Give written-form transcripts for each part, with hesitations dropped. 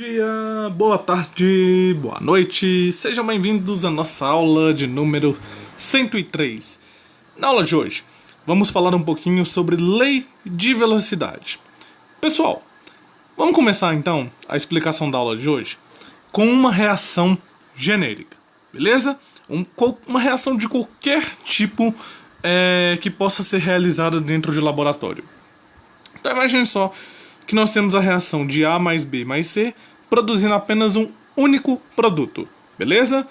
Dia, boa tarde, boa noite, sejam bem-vindos à nossa aula de número 103. Na aula de hoje, vamos falar um pouquinho sobre lei de velocidade. Pessoal, vamos começar então a explicação da aula de hoje com uma reação genérica, beleza? Uma reação de qualquer tipo que possa ser realizada dentro de laboratório. Então imagine só que nós temos a reação de A mais B mais C produzindo apenas um único produto, beleza?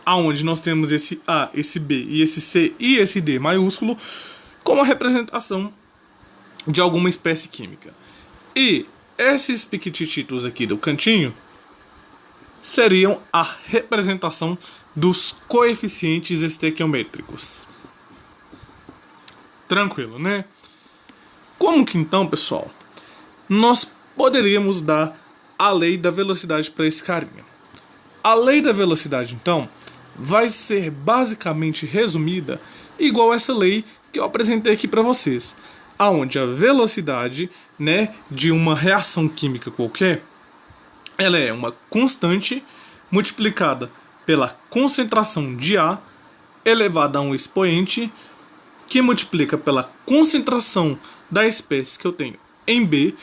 Aonde nós temos esse A, esse B e esse C e esse D maiúsculo como a representação de alguma espécie química. E esses piquititos aqui do cantinho seriam a representação dos coeficientes estequiométricos. Tranquilo, né? Como que então, pessoal, nós poderíamos dar a lei da velocidade para esse carinha? A lei da velocidade, então, vai ser basicamente resumida igual essa lei que eu apresentei aqui para vocês, aonde a velocidade, de uma reação química qualquer, ela é uma constante multiplicada pela concentração de A elevada a um expoente que multiplica pela concentração da espécie que eu tenho em B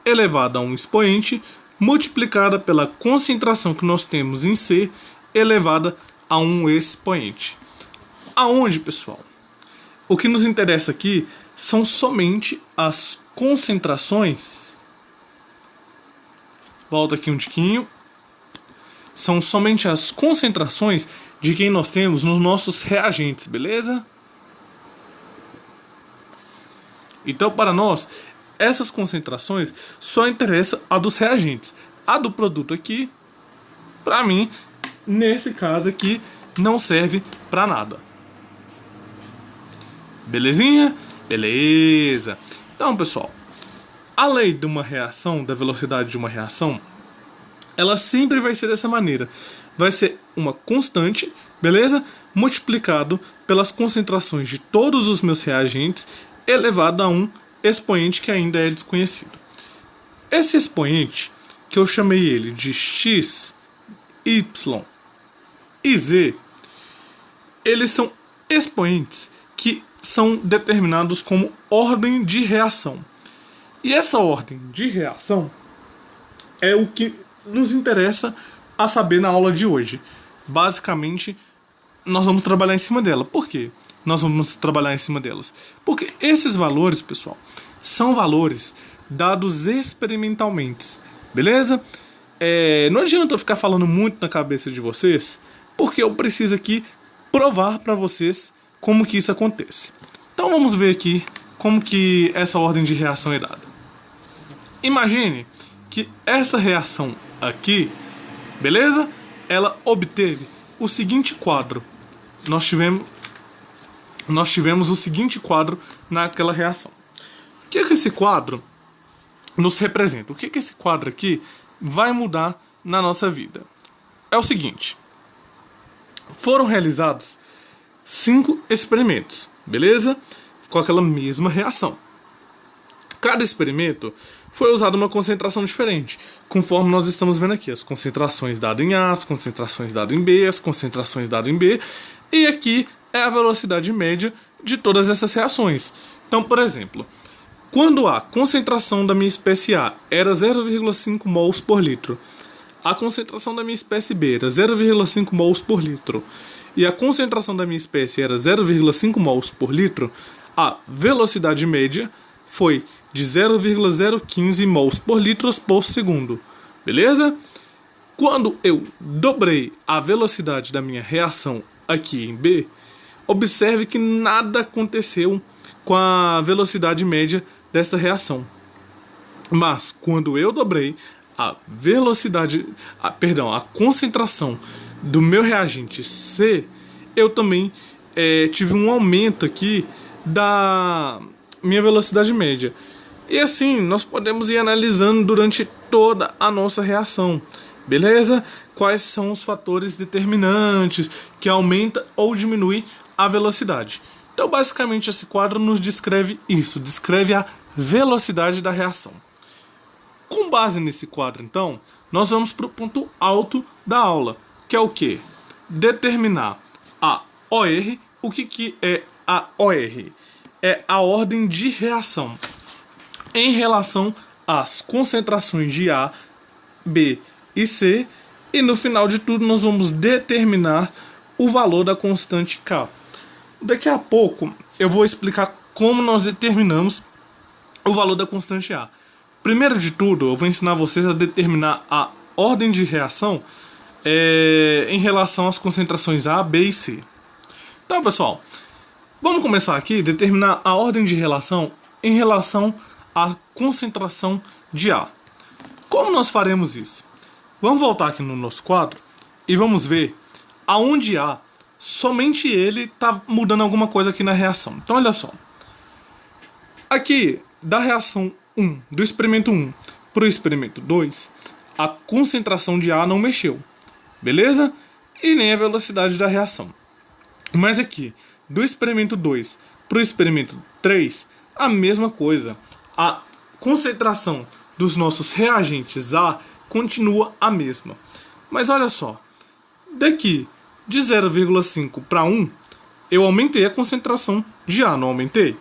elevada a um expoente multiplicada pela concentração que nós temos em C elevada a um expoente. Aonde, pessoal? O que nos interessa aqui são somente as concentrações. Volta aqui um tiquinho. São somente as concentrações de quem nós temos nos nossos reagentes, beleza? Então, para nós, essas concentrações só interessam a dos reagentes. A do produto aqui, para mim, nesse caso aqui, não serve para nada. Belezinha? Beleza. Então, pessoal, a lei de uma reação, da velocidade de uma reação, ela sempre vai ser dessa maneira. Vai ser uma constante, beleza? Multiplicado pelas concentrações de todos os meus reagentes elevado a um expoente que ainda é desconhecido. Esse expoente, que eu chamei ele de x, y e z, eles são expoentes que são determinados como ordem de reação. E essa ordem de reação é o que nos interessa a saber na aula de hoje. Basicamente, nós vamos trabalhar em cima dela. Por quê? Nós vamos trabalhar em cima delas? Porque esses valores, pessoal, são valores dados experimentalmente, beleza? Não adianta eu ficar falando muito na cabeça de vocês, porque eu preciso aqui provar para vocês como que isso acontece. Então vamos ver aqui como que essa ordem de reação é dada. Imagine que essa reação aqui, beleza? Ela obteve o seguinte quadro. Nós tivemos o seguinte quadro naquela reação. O que esse quadro nos representa? O que esse quadro aqui vai mudar na nossa vida? É o seguinte. Foram realizados 5 experimentos, beleza? Com aquela mesma reação. Cada experimento foi usado uma concentração diferente, conforme nós estamos vendo aqui. As concentrações dadas em A, as concentrações dadas em B, as concentrações dadas em B. E aqui é a velocidade média de todas essas reações. Então, por exemplo, quando a concentração da minha espécie A era 0,5 mols por litro, a concentração da minha espécie B era 0,5 mols por litro, e a concentração da minha espécie era 0,5 mols por litro, a velocidade média foi de 0,015 mols por litro por segundo. Beleza? Quando eu dobrei a velocidade da minha reação aqui em B, observe que nada aconteceu com a velocidade média desta reação. Mas quando eu dobrei a concentração do meu reagente C, eu também tive um aumento aqui da minha velocidade média. E assim, nós podemos ir analisando durante toda a nossa reação. Beleza? Quais são os fatores determinantes que aumentam ou diminuem a velocidade. Então, basicamente, esse quadro nos descreve isso. Descreve a velocidade da reação. Com base nesse quadro, então, nós vamos para o ponto alto da aula, que é o quê? Determinar a OR. O que é a OR? É a ordem de reação em relação às concentrações de A, B e C, e no final de tudo nós vamos determinar o valor da constante K. Daqui a pouco eu vou explicar como nós determinamos o valor da constante A. Primeiro de tudo, eu vou ensinar vocês a determinar a ordem de reação em relação às concentrações A, B e C. Então, pessoal, vamos começar aqui a determinar a ordem de relação em relação à concentração de A. Como nós faremos isso? Vamos voltar aqui no nosso quadro e vamos ver aonde A, somente ele está mudando alguma coisa aqui na reação. Então, olha só. Aqui, da reação 1, do experimento 1 para o experimento 2, a concentração de A não mexeu. Beleza? E nem a velocidade da reação. Mas aqui, do experimento 2 para o experimento 3, a mesma coisa. A concentração dos nossos reagentes A continua a mesma. Mas olha só, daqui de 0,5 para 1, eu aumentei a concentração de A, não aumentei?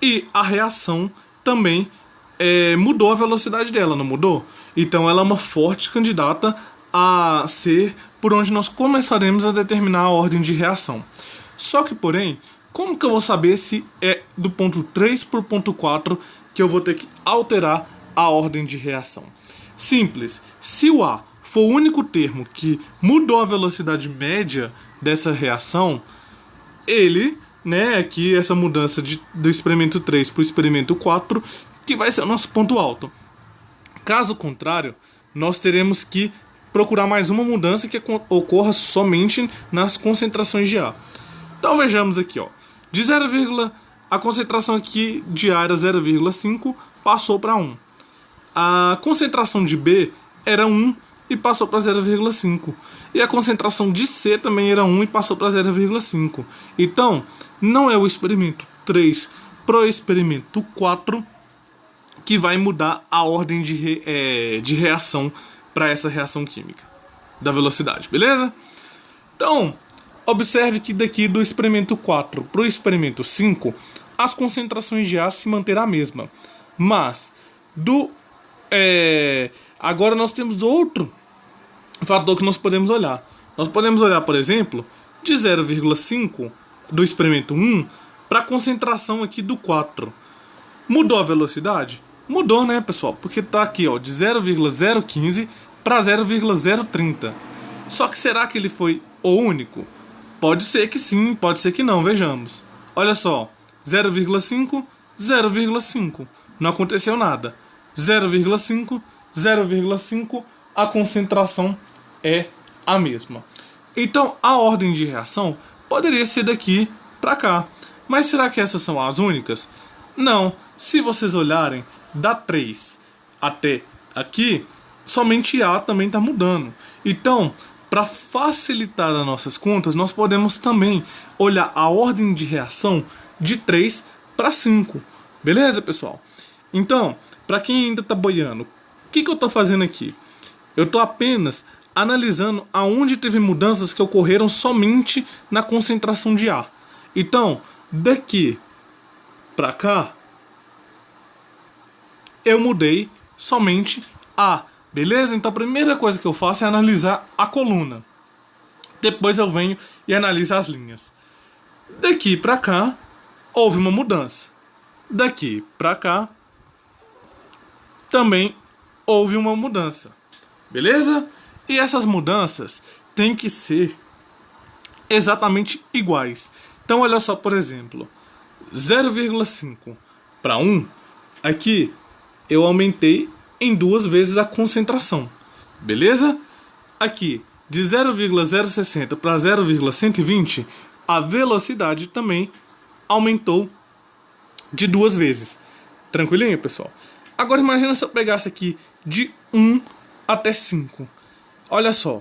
E a reação também mudou a velocidade dela, não mudou? Então ela é uma forte candidata a ser por onde nós começaremos a determinar a ordem de reação. Só que, porém, como que eu vou saber se é do ponto 3 para o ponto 4 que eu vou ter que alterar a ordem de reação? Simples. Se o A for o único termo que mudou a velocidade média dessa reação, ele, aqui essa mudança do experimento 3 para o experimento 4, que vai ser o nosso ponto alto. Caso contrário, nós teremos que procurar mais uma mudança que ocorra somente nas concentrações de A. Então vejamos aqui, ó. De 0, a concentração aqui de A era 0,5, passou para 1. A concentração de B era 1 e passou para 0,5. E a concentração de C também era 1 e passou para 0,5. Então, não é o experimento 3 para o experimento 4 que vai mudar a ordem de reação para essa reação química da velocidade, beleza? Então, observe que daqui do experimento 4 para o experimento 5, as concentrações de A se manterá a mesma. Mas, agora nós temos outro fator que nós podemos olhar. Nós podemos olhar, por exemplo, de 0,5 do experimento 1 para a concentração aqui do 4. Mudou a velocidade? Mudou, né, pessoal? Porque está aqui, ó, de 0,015 para 0,030. Só que será que ele foi o único? Pode ser que sim, pode ser que não, vejamos. Olha só, 0,5, 0,5. Não aconteceu nada. 0,5, 0,5, a concentração é a mesma. Então, a ordem de reação poderia ser daqui para cá. Mas será que essas são as únicas? Não. Se vocês olharem da 3 até aqui, somente A também está mudando. Então, para facilitar as nossas contas, nós podemos também olhar a ordem de reação de 3 para 5. Beleza, pessoal? Então, para quem ainda está boiando, o que eu estou fazendo aqui? Eu estou apenas analisando aonde teve mudanças que ocorreram somente na concentração de A. Então, daqui para cá, eu mudei somente A. Beleza? Então a primeira coisa que eu faço é analisar a coluna. Depois eu venho e analiso as linhas. Daqui para cá, houve uma mudança. Daqui para cá, também houve uma mudança. Beleza? E essas mudanças têm que ser exatamente iguais. Então olha só, por exemplo, 0,5 para 1, aqui eu aumentei em 2 vezes a concentração. Beleza? Aqui, de 0,060 para 0,120, a velocidade também aumentou de 2 vezes. Tranquilinho, pessoal? Agora imagina se eu pegasse aqui de 1 até 5. Olha só,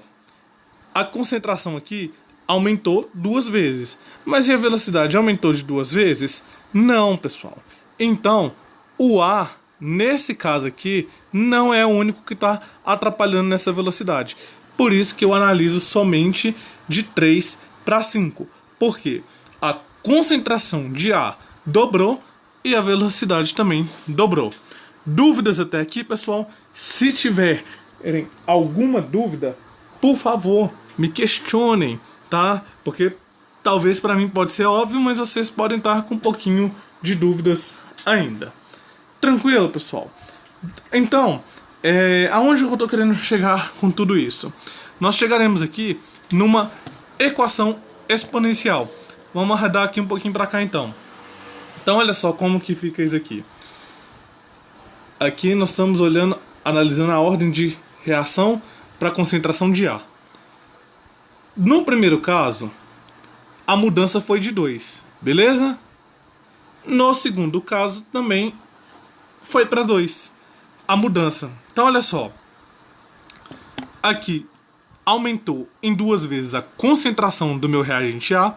a concentração aqui aumentou 2 vezes. Mas e a velocidade aumentou de 2 vezes? Não, pessoal. Então, o A nesse caso aqui, não é o único que está atrapalhando nessa velocidade. Por isso que eu analiso somente de 3 para 5. Por quê? A concentração de A dobrou e a velocidade também dobrou. Dúvidas até aqui, pessoal? Se tiverem alguma dúvida, por favor, me questionem, tá? Porque talvez para mim pode ser óbvio, mas vocês podem estar com um pouquinho de dúvidas ainda. Tranquilo, pessoal? Então, aonde eu estou querendo chegar com tudo isso? Nós chegaremos aqui numa equação exponencial. Vamos arredar aqui um pouquinho para cá, então. Então, olha só como que fica isso aqui. Aqui nós estamos olhando, analisando a ordem de reação para a concentração de A. No primeiro caso, a mudança foi de 2, beleza? No segundo caso, também foi para 2 a mudança. Então, olha só. Aqui aumentou em 2 vezes a concentração do meu reagente A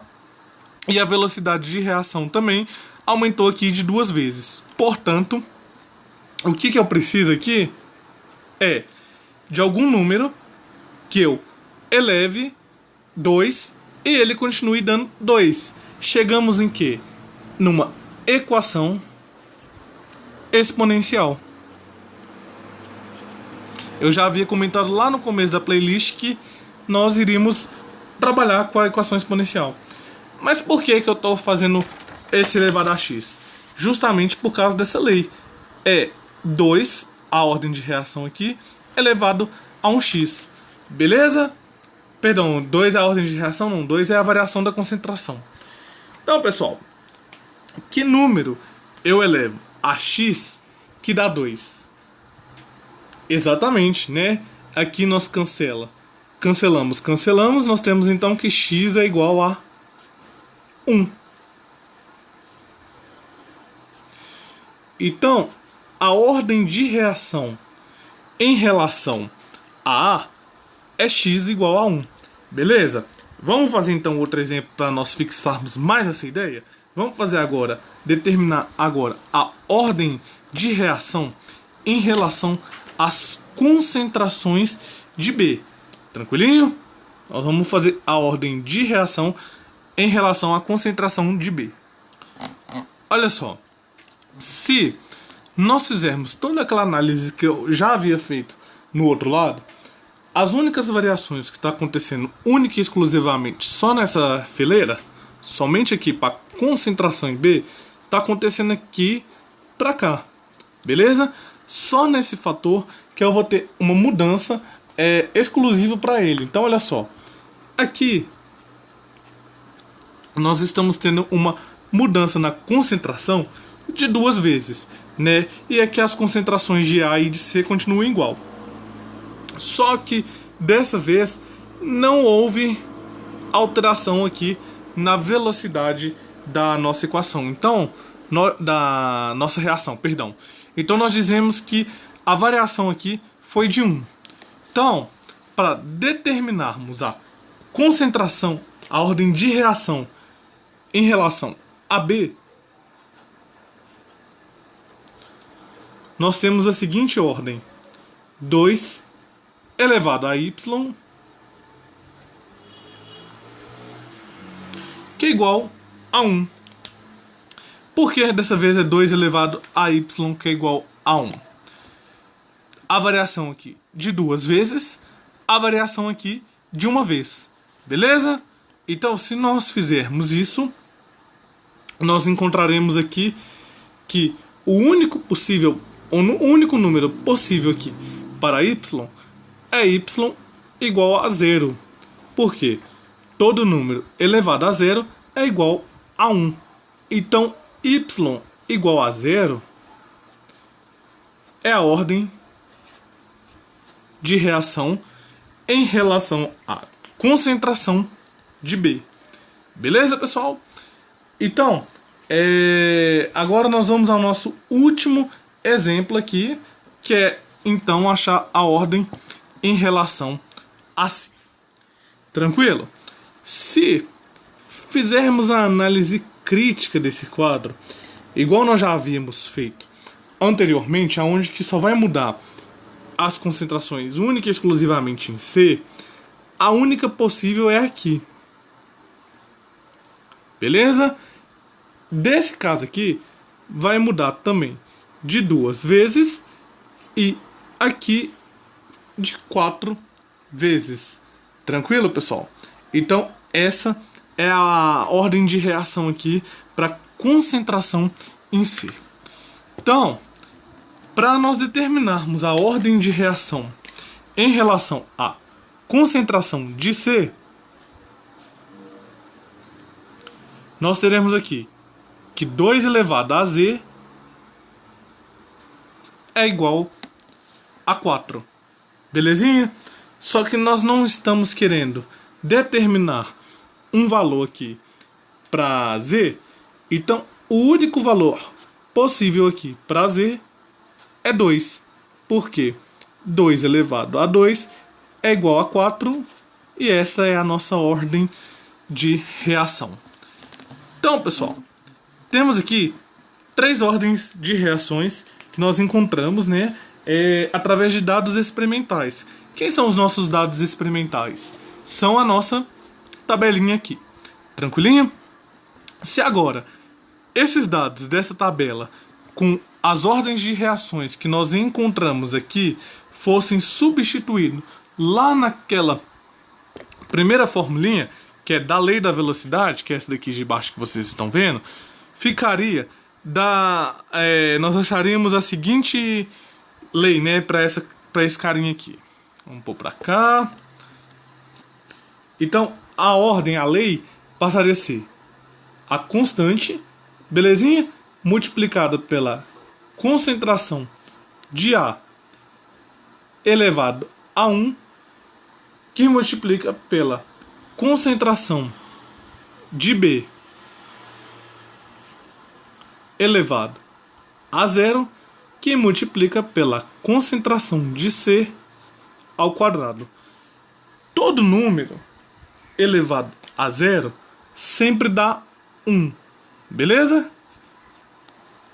e a velocidade de reação também aumentou aqui de 2 vezes. Portanto, o que eu preciso aqui é de algum número que eu eleve 2 e ele continue dando 2. Chegamos em quê? Numa equação exponencial. Eu já havia comentado lá no começo da playlist que nós iríamos trabalhar com a equação exponencial. Mas por que eu estou fazendo esse elevado a x? Justamente por causa dessa lei. É 2, a ordem de reação aqui, elevado a 1x. Beleza? Perdão, 2 é a ordem de reação? Não, 2 é a variação da concentração. Então, pessoal, que número eu elevo a x que dá 2? Exatamente, né? Aqui nós cancelamos, nós temos então que x é igual a 1. Então, a ordem de reação em relação a A é x igual a 1. Beleza? Vamos fazer então outro exemplo para nós fixarmos mais essa ideia? Vamos fazer agora, determinar agora a ordem de reação em relação às concentrações de B. Tranquilinho? Nós vamos fazer a ordem de reação em relação à concentração de B. Olha só. Se nós fizermos toda aquela análise que eu já havia feito no outro lado, as únicas variações que está acontecendo única e exclusivamente só nessa fileira, somente aqui para concentração em B, está acontecendo aqui para cá. Beleza? Só nesse fator que eu vou ter uma mudança exclusiva para ele. Então, olha só. Aqui nós estamos tendo uma mudança na concentração de 2 vezes, né? E aqui as concentrações de A e de C continuam igual. Só que dessa vez não houve alteração aqui na velocidade da nossa equação. Então, da nossa reação, perdão. Então nós dizemos que a variação aqui foi de 1. Então, para determinarmos a concentração, a ordem de reação em relação a B, nós temos a seguinte ordem: 2 elevado a y, que é igual a 1. Por que dessa vez é 2 elevado a y, que é igual a 1? A variação aqui de 2 vezes, a variação aqui de 1 vez. Beleza? Então, se nós fizermos isso, nós encontraremos aqui que o único número possível aqui para y é y igual a 0. Por quê? Todo número elevado a 0 é igual a 1. Então, y igual a 0 é a ordem de reação em relação à concentração de B. Beleza, pessoal? Então, agora nós vamos ao nosso último exemplo aqui, que é, então, achar a ordem em relação a C. Tranquilo? Se fizermos a análise crítica desse quadro, igual nós já havíamos feito anteriormente, aonde que só vai mudar as concentrações única e exclusivamente em C, a única possível é aqui. Beleza? Desse caso aqui, vai mudar também de 2 vezes e aqui de 4 vezes. Tranquilo, pessoal? Então, essa é a ordem de reação aqui para concentração em C. Então, para nós determinarmos a ordem de reação em relação à concentração de C, nós teremos aqui que 2 elevado a Z é igual a 4. Belezinha? Só que nós não estamos querendo determinar um valor aqui para Z. Então, o único valor possível aqui para Z é 2. Por quê? 2 elevado a 2 é igual a 4. E essa é a nossa ordem de reação. Então, pessoal, temos aqui 3 ordens de reações que nós encontramos, né, através de dados experimentais. Quem são os nossos dados experimentais? São a nossa tabelinha aqui. Tranquilinho? Se agora esses dados dessa tabela com as ordens de reações que nós encontramos aqui fossem substituídos lá naquela primeira formulinha, que é da lei da velocidade, que é essa daqui de baixo que vocês estão vendo, ficaria nós acharíamos a seguinte lei, né, para esse carinha aqui. Vamos pôr para cá. Então, a ordem, a lei, passaria a ser a constante, belezinha? Multiplicada pela concentração de A elevado a 1, que multiplica pela concentração de B elevado a 0, que multiplica pela concentração de C ao quadrado. Todo número elevado a 0 sempre dá 1, beleza?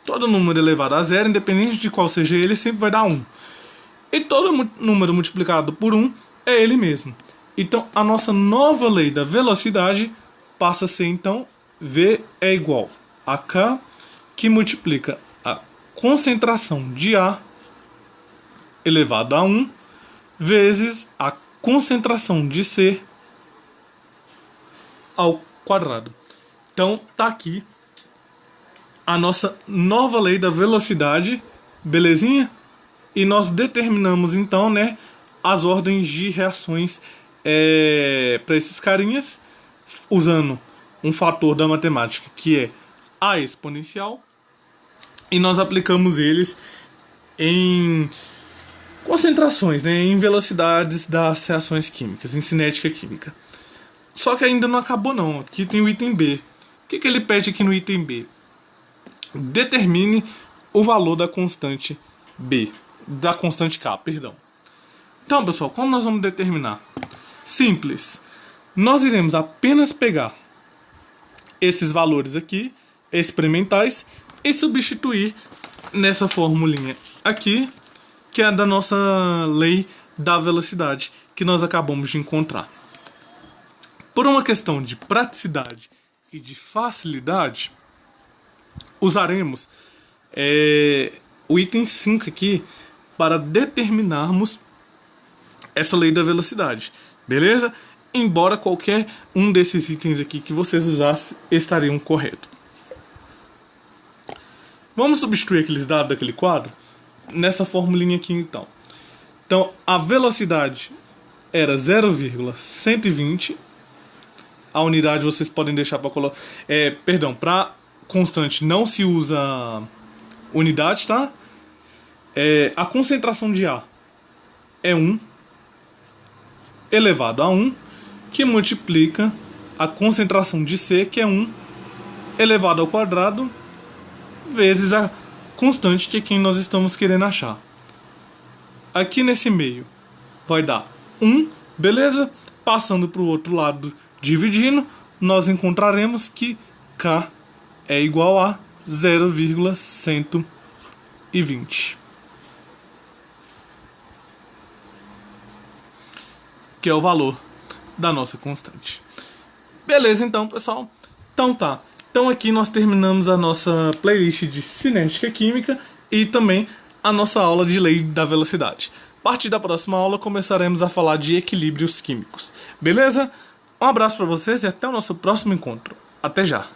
Todo número elevado a 0, independente de qual seja ele, sempre vai dar 1. E todo número multiplicado por 1 é ele mesmo. Então, a nossa nova lei da velocidade passa a ser, então, V é igual a K, que multiplica a concentração de A elevado a 1 vezes a concentração de C ao quadrado. Então, tá aqui a nossa nova lei da velocidade, belezinha? E nós determinamos, então, né, as ordens de reações para esses carinhas, usando um fator da matemática que é a exponencial, e nós aplicamos eles em concentrações, né, em velocidades das reações químicas, em cinética química. Só que ainda não acabou não, aqui tem o item B. O que ele pede aqui no item B? Determine o valor da constante B, da constante K, perdão. Então, pessoal, como nós vamos determinar? Simples. Nós iremos apenas pegar esses valores aqui, experimentais, e substituir nessa formulinha aqui, que é da nossa lei da velocidade, que nós acabamos de encontrar. Por uma questão de praticidade e de facilidade, usaremos o item 5 aqui para determinarmos essa lei da velocidade, beleza? Embora qualquer um desses itens aqui que vocês usassem estariam correto. Vamos substituir aqueles dados daquele quadro nessa formulinha aqui então. Então, a velocidade era 0,120. A unidade vocês podem deixar para colocar... para constante não se usa unidade, tá? A concentração de A é 1 elevado a 1, que multiplica a concentração de C, que é 1 elevado ao quadrado, vezes a constante, que é quem nós estamos querendo achar. Aqui nesse meio vai dar 1, beleza? Passando para o outro lado, dividindo, nós encontraremos que K é igual a 0,120. 20, que é o valor da nossa constante. Beleza, então, pessoal? Então tá. Então aqui nós terminamos a nossa playlist de cinética química e também a nossa aula de lei da velocidade. A partir da próxima aula começaremos a falar de equilíbrios químicos. Beleza? Um abraço para vocês e até o nosso próximo encontro. Até já!